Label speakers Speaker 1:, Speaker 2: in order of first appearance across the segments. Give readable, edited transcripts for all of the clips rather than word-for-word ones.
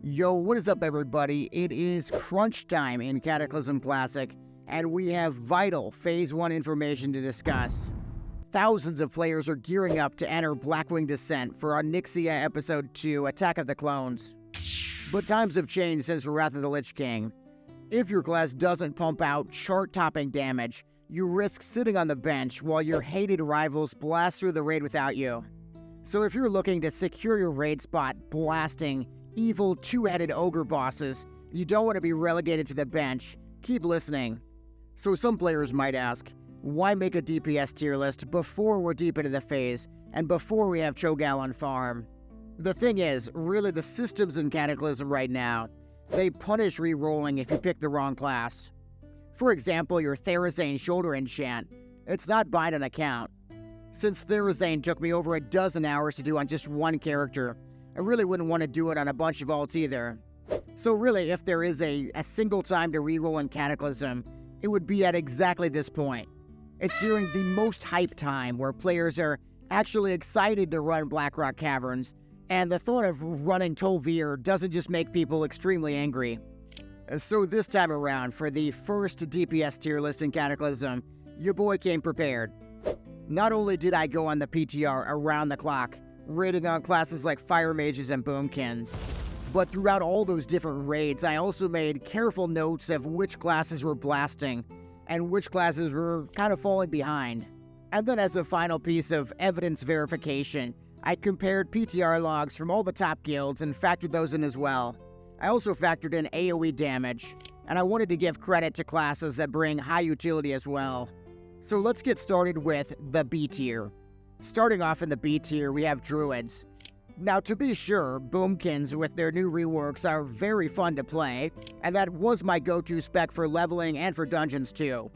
Speaker 1: Yo, what is up everybody? It is crunch time in Cataclysm Classic, and we have vital Phase 1 information to discuss. Thousands of players are gearing up to enter Blackwing Descent for Onyxia Episode 2, Attack of the Clones. But times have changed since Wrath of the Lich King. If your class doesn't pump out chart-topping damage, you risk sitting on the bench while your hated rivals blast through the raid without you. So if you're looking to secure your raid spot blasting evil two-headed ogre bosses, you don't want to be relegated to the bench, keep listening. So some players might ask, why make a DPS tier list before we're deep into the phase, and before we have Cho'Gall on farm? The thing is, really the systems in Cataclysm right now, they punish re-rolling if you pick the wrong class. For example, your Therazane shoulder enchant, it's not bind on account. Since Therazane took me over a dozen hours to do on just one character, I really wouldn't want to do it on a bunch of alts either. So really, if there is a single time to reroll in Cataclysm, it would be at exactly this point. It's during the most hype time where players are actually excited to run Blackrock Caverns, and the thought of running Tol'vir doesn't just make people extremely angry. So this time around, for the first DPS tier list in Cataclysm, your boy came prepared. Not only did I go on the PTR around the clock, raiding on classes like Fire Mages and Boomkins, but throughout all those different raids, I also made careful notes of which classes were blasting, and which classes were kind of falling behind. And then as a final piece of evidence verification, I compared PTR logs from all the top guilds and factored those in as well. I also factored in AoE damage, and I wanted to give credit to classes that bring high utility as well. So let's get started with the B tier. Starting off in the B tier, we have Druids. Now to be sure, Boomkins with their new reworks are very fun to play, and that was my go-to spec for leveling and for dungeons too.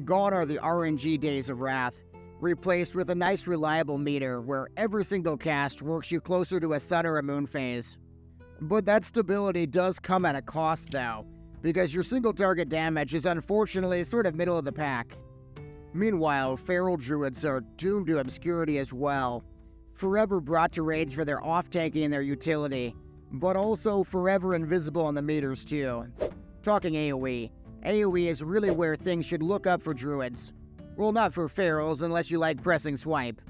Speaker 1: Gone are the RNG days of Wrath, replaced with a nice reliable meter where every single cast works you closer to a sun or a moon phase. But that stability does come at a cost though, because your single target damage is unfortunately sort of middle of the pack. Meanwhile, Feral Druids are doomed to obscurity as well, forever brought to raids for their off-tanking and their utility, but also forever invisible on the meters too. Talking AoE, AoE is really where things should look up for Druids. Well, not for Ferals unless you like pressing swipe.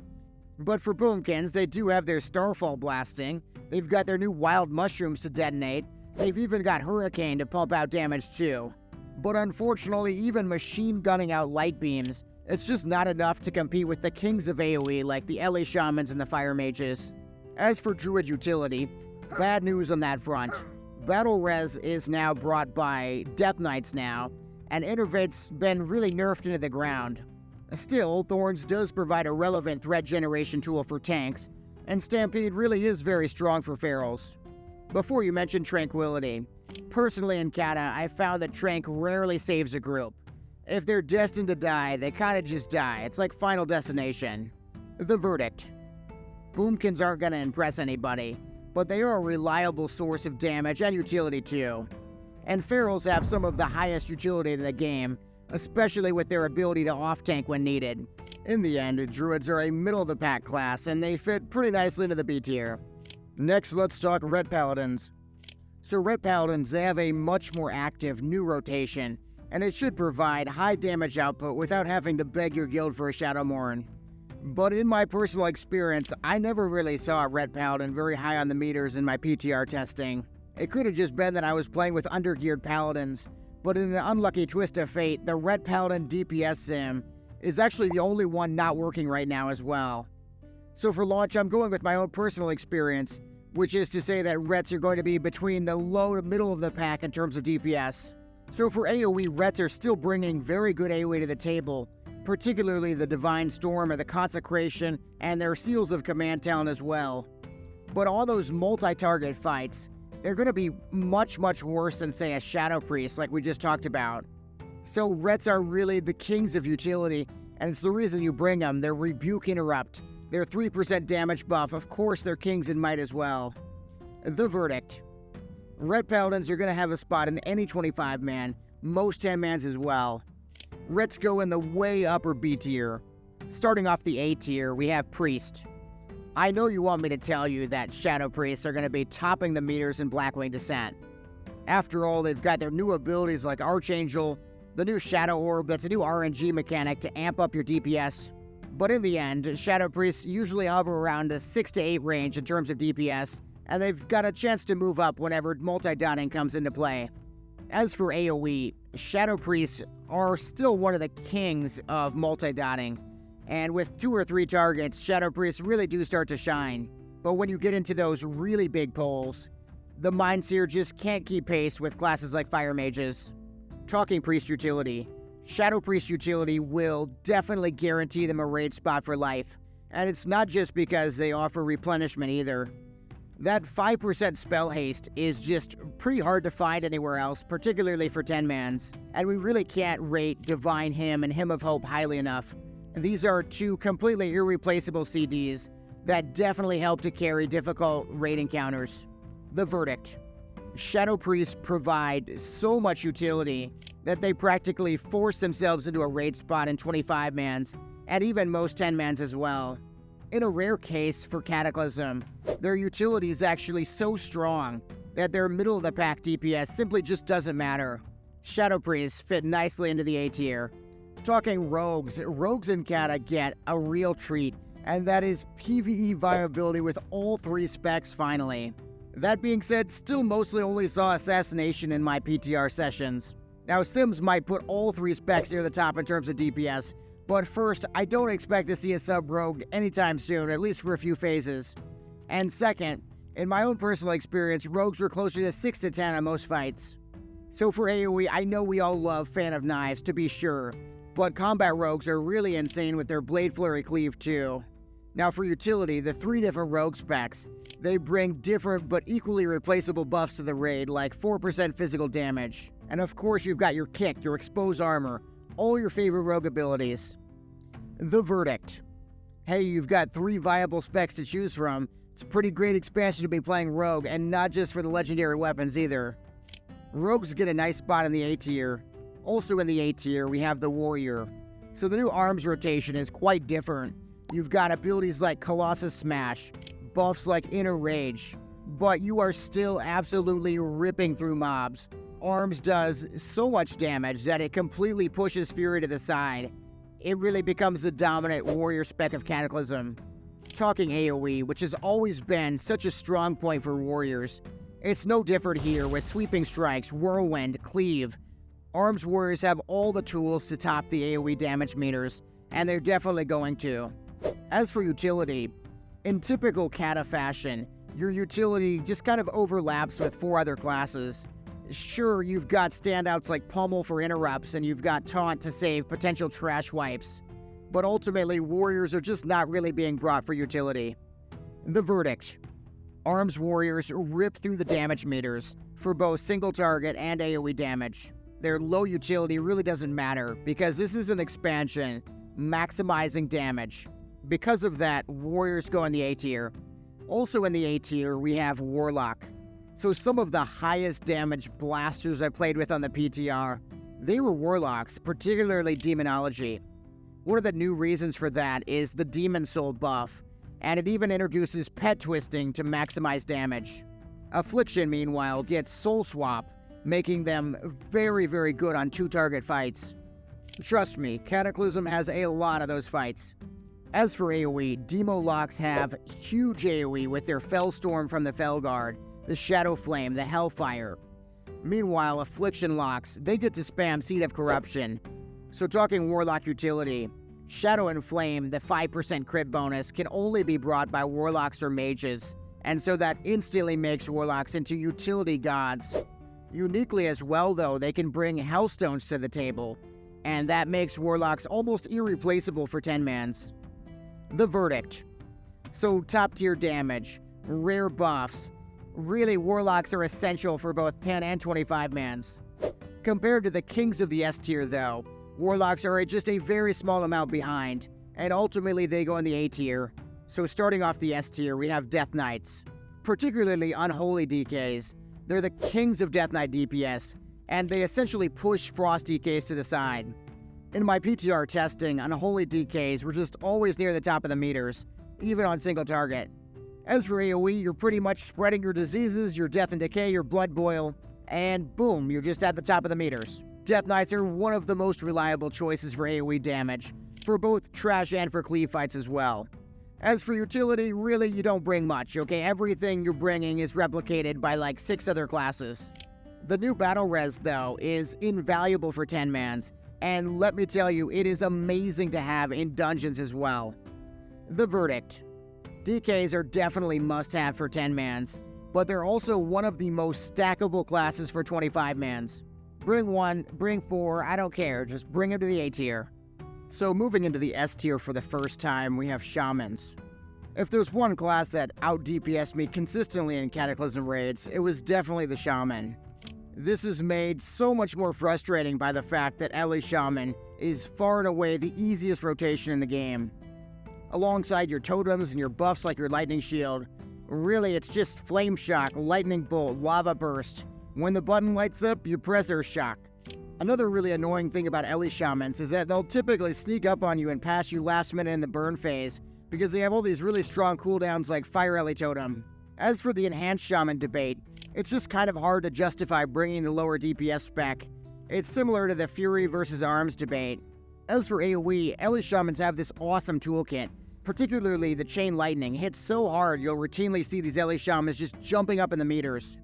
Speaker 1: But for Boomkins, they do have their Starfall blasting, they've got their new Wild Mushrooms to detonate, they've even got Hurricane to pump out damage too. But unfortunately, even machine gunning out light beams, it's just not enough to compete with the kings of AoE like the LA Shamans and the Fire Mages. As for Druid utility, bad news on that front. Battle Res is now brought by Death Knights now, and Innervate's been really nerfed into the ground. Still, Thorns does provide a relevant threat generation tool for tanks, and Stampede really is very strong for Ferals. Before you mention Tranquility, personally in Kata, I found that Trank rarely saves a group. If they're destined to die, they kinda just die. It's like Final Destination. The verdict. Boomkins aren't gonna impress anybody, but they are a reliable source of damage and utility too. And Ferals have some of the highest utility in the game, especially with their ability to off-tank when needed. In the end, Druids are a middle-of-the-pack class, and they fit pretty nicely into the B tier. Next, let's talk Red Paladins. So Red Paladins, they have a much more active new rotation, and it should provide high damage output without having to beg your guild for a Shadowmourne. But in my personal experience, I never really saw a Red Paladin very high on the meters in my PTR testing. It could have just been that I was playing with undergeared Paladins, but in an unlucky twist of fate, the Red Paladin DPS sim is actually the only one not working right now as well. So for launch, I'm going with my own personal experience, which is to say that Rets are going to be between the low to middle of the pack in terms of DPS. So for AoE, Rets are still bringing very good AoE to the table, particularly the Divine Storm and the Consecration, and their Seals of Command talent as well. But all those multi-target fights, they're going to be much worse than, say, a Shadow Priest like we just talked about. So Rets are really the kings of utility, and it's the reason you bring them. Their Rebuke Interrupt, their 3% damage buff, of course they're kings in might as well. The verdict. Red Paladins are going to have a spot in any 25-man, most 10-mans as well. Reds go in the way upper B tier. Starting off the A tier, we have Priest. I know you want me to tell you that Shadow Priests are going to be topping the meters in Blackwing Descent. After all, they've got their new abilities like Archangel, the new Shadow Orb that's a new RNG mechanic to amp up your DPS. But in the end, Shadow Priests usually hover around the 6 to 8 range in terms of DPS, and they've got a chance to move up whenever multi-dotting comes into play. As for AoE, Shadow Priests are still one of the kings of multi-dotting, and with 2 or 3 targets, Shadow Priests really do start to shine. But when you get into those really big pulls, the Mindseer just can't keep pace with classes like Fire Mages. Talking Priest utility, Shadow Priest utility will definitely guarantee them a raid spot for life, and it's not just because they offer replenishment either. That 5% spell haste is just pretty hard to find anywhere else, particularly for 10-mans, and we really can't rate Divine Hymn and Hymn of Hope highly enough. These are 2 completely irreplaceable CDs that definitely help to carry difficult raid encounters. The Verdict. Shadow Priests provide so much utility that they practically force themselves into a raid spot in 25-mans, and even most 10-mans as well. In a rare case for Cataclysm, their utility is actually so strong that their middle-of-the-pack DPS simply just doesn't matter. Shadow Priests fit nicely into the A tier. Talking rogues in Cata get a real treat, and that is PvE viability with all 3 specs finally. That being said, still mostly only saw Assassination in my PTR sessions. Now, Sims might put all 3 specs near the top in terms of DPS, but first, I don't expect to see a sub-rogue anytime soon, at least for a few phases. And second, in my own personal experience, rogues were closer to 6 to 10 on most fights. So for AoE, I know we all love Fan of Knives, to be sure, but combat rogues are really insane with their Blade Flurry Cleave too. Now for utility, the 3 different rogue specs, they bring different but equally replaceable buffs to the raid, like 4% physical damage. And of course you've got your kick, your exposed armor, all your favorite rogue abilities. The Verdict. Hey, you've got 3 viable specs to choose from. It's a pretty great expansion to be playing rogue, and not just for the legendary weapons either. Rogues get a nice spot in the A tier. Also in the A tier, we have the Warrior. So the new arms rotation is quite different. You've got abilities like Colossus Smash, buffs like Inner Rage, but you are still absolutely ripping through mobs. Arms does so much damage that it completely pushes Fury to the side. It really becomes the dominant warrior spec of Cataclysm. Talking AoE, which has always been such a strong point for warriors, it's no different here with Sweeping Strikes, Whirlwind, Cleave. Arms warriors have all the tools to top the AoE damage meters, and they're definitely going to. As for utility, in typical Cata fashion, your utility just kind of overlaps with 4 other classes. Sure, you've got standouts like Pummel for interrupts, and you've got Taunt to save potential trash wipes. But ultimately, warriors are just not really being brought for utility. The Verdict. Arms warriors rip through the damage meters for both single target and AoE damage. Their low utility really doesn't matter, because this is an expansion maximizing damage. Because of that, warriors go in the A tier. Also in the A tier, we have Warlock. So some of the highest damage blasters I played with on the PTR, they were Warlocks, particularly Demonology. One of the new reasons for that is the Demon Soul buff, and it even introduces Pet Twisting to maximize damage. Affliction, meanwhile, gets Soul Swap, making them very, very good on 2-target fights. Trust me, Cataclysm has a lot of those fights. As for AoE, Demo Locks have huge AoE with their Fellstorm from the Felguard, the Shadow Flame, the Hellfire. Meanwhile, Affliction Locks, they get to spam Seed of Corruption. So talking Warlock utility, Shadow and Flame, the 5% crit bonus, can only be brought by Warlocks or Mages, and so that instantly makes Warlocks into utility gods. Uniquely as well though, they can bring Hellstones to the table, and that makes Warlocks almost irreplaceable for 10-mans. The Verdict. So top tier damage, rare buffs. Really, Warlocks are essential for both 10 and 25-mans. Compared to the kings of the S tier though, Warlocks are just a very small amount behind, and ultimately they go in the A tier. So starting off the S tier, we have Death Knights. Particularly Unholy DKs. They're the kings of Death Knight DPS, and they essentially push Frost DKs to the side. In my PTR testing, Unholy DKs were just always near the top of the meters, even on single target. As for AoE, you're pretty much spreading your diseases, your death and decay, your blood boil, and boom, you're just at the top of the meters. Death Knights are one of the most reliable choices for AoE damage, for both trash and for cleave fights as well. As for utility, really you don't bring much, okay? Everything you're bringing is replicated by like 6 other classes. The new battle res, though, is invaluable for 10-mans, and let me tell you, it is amazing to have in dungeons as well. The verdict. DKs are definitely must-have for 10-mans, but they're also one of the most stackable classes for 25-mans. Bring 1, bring 4, I don't care, just bring them to the A tier. So moving into the S tier for the first time, we have Shamans. If there's one class that out-DPS'd me consistently in Cataclysm raids, it was definitely the Shaman. This is made so much more frustrating by the fact that Ellie Shaman is far and away the easiest rotation in the game. Alongside your totems and your buffs like your Lightning Shield, really it's just Flame Shock, Lightning Bolt, Lava Burst. When the button lights up, you press Earth Shock. Another really annoying thing about Ellie Shamans is that they'll typically sneak up on you and pass you last minute in the burn phase, because they have all these really strong cooldowns like Fire Ellie Totem. As for the Enhanced Shaman debate, it's just kind of hard to justify bringing the lower DPS spec. It's similar to the Fury versus Arms debate. As for AoE, Ellie Shamans have this awesome toolkit, particularly the Chain Lightning hits so hard you'll routinely see these Ellie Shamans just jumping up in the meters.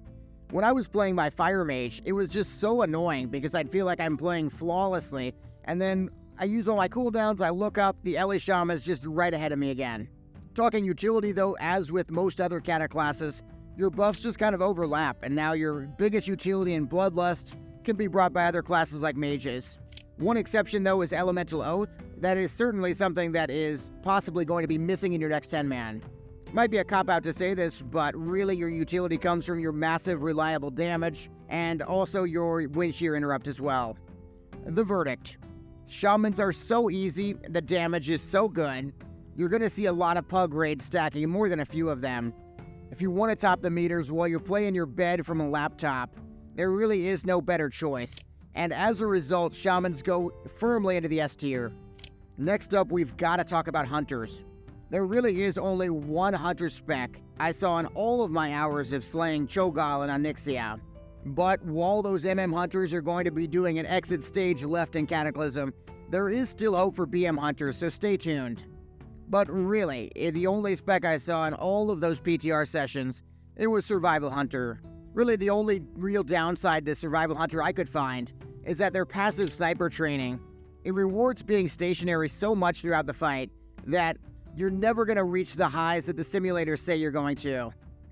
Speaker 1: When I was playing my Fire Mage, it was just so annoying because I'd feel like I'm playing flawlessly, and then I use all my cooldowns, I look up, the Ellie Shaman's just right ahead of me again. Talking utility though, as with most other Cata classes, your buffs just kind of overlap, and now your biggest utility in Bloodlust can be brought by other classes like mages. One exception though is Elemental Oath. That is certainly something that is possibly going to be missing in your next 10-man. Might be a cop-out to say this, but really your utility comes from your massive reliable damage, and also your Wind Shear Interrupt as well. The verdict. Shamans are so easy, the damage is so good, you're going to see a lot of pug raids stacking, more than a few of them. If you want to top the meters while you're playing your bed from a laptop, there really is no better choice, and as a result, Shamans go firmly into the S tier. Next up, we've got to talk about Hunters. There really is only one Hunter spec I saw in all of my hours of slaying Cho'Gall and Onyxia. But while those MM Hunters are going to be doing an exit stage left in Cataclysm, there is still hope for BM Hunters, so stay tuned. But really, the only spec I saw in all of those PTR sessions, it was Survival Hunter. Really, the only real downside to Survival Hunter I could find is that their passive sniper training, it rewards being stationary so much throughout the fight that you're never going to reach the highs that the simulators say you're going to.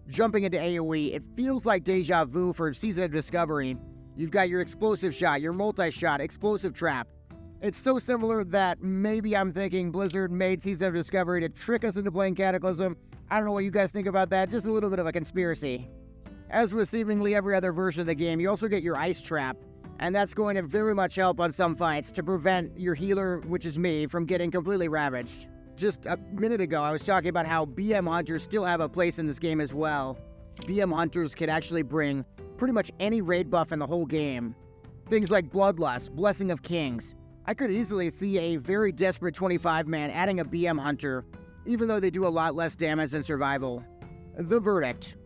Speaker 1: Jumping into AoE, it feels like deja vu for Season of Discovery. You've got your Explosive Shot, your Multi-Shot, Explosive Trap. It's so similar that maybe I'm thinking Blizzard made Season of Discovery to trick us into playing Cataclysm. I don't know what you guys think about that, just a little bit of a conspiracy. As with seemingly every other version of the game, you also get your Ice Trap, and that's going to very much help on some fights to prevent your healer, which is me, from getting completely ravaged. Just a minute ago, I was talking about how BM Hunters still have a place in this game as well. BM Hunters can actually bring pretty much any raid buff in the whole game. Things like Bloodlust, Blessing of Kings. I could easily see a very desperate 25-man adding a BM Hunter, even though they do a lot less damage than Survival. The verdict.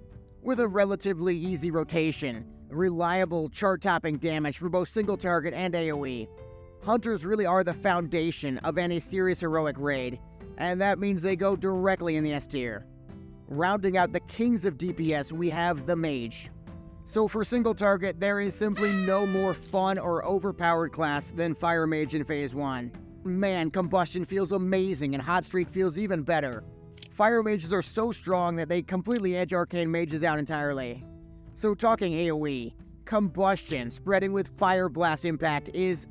Speaker 1: With a relatively easy rotation, reliable chart-topping damage for both single target and AoE, Hunters really are the foundation of any serious heroic raid, and that means they go directly in the S tier. Rounding out the kings of DPS, we have the Mage. So for single target, there is simply no more fun or overpowered class than Fire Mage in Phase 1. Man, Combustion feels amazing and Hot Streak feels even better. Fire Mages are so strong that they completely edge Arcane Mages out entirely. So talking AoE, Combustion spreading with Fire Blast Impact is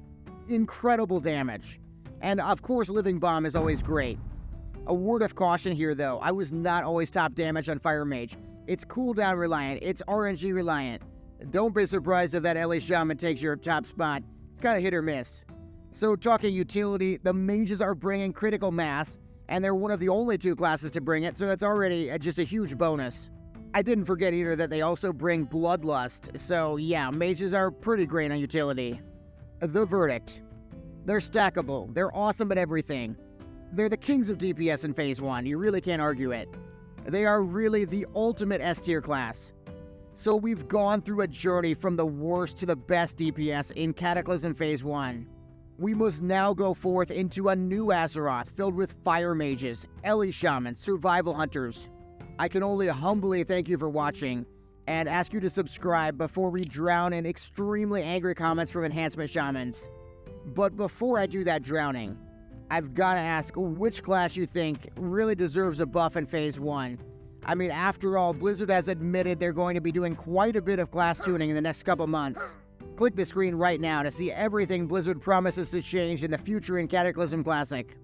Speaker 1: incredible damage. And of course Living Bomb is always great. A word of caution here though, I was not always top damage on Fire Mage. It's cooldown reliant, it's RNG reliant. Don't be surprised if that Ellie Shaman takes your top spot. It's kind of hit or miss. So talking utility, the mages are bringing critical mass, and they're one of the only 2 classes to bring it, so that's already just a huge bonus. I didn't forget either that they also bring Bloodlust, so yeah, mages are pretty great on utility. The verdict. They're stackable, they're awesome at everything. They're the kings of DPS in Phase 1, you really can't argue it. They are really the ultimate S-tier class. So we've gone through a journey from the worst to the best DPS in Cataclysm Phase 1. We must now go forth into a new Azeroth filled with fire mages, Ellie shamans, survival hunters. I can only humbly thank you for watching, and ask you to subscribe before we drown in extremely angry comments from enhancement shamans. But before I do that drowning, I've gotta ask which class you think really deserves a buff in Phase 1. I mean, after all, Blizzard has admitted they're going to be doing quite a bit of class tuning in the next couple months. Click the screen right now to see everything Blizzard promises to change in the future in Cataclysm Classic.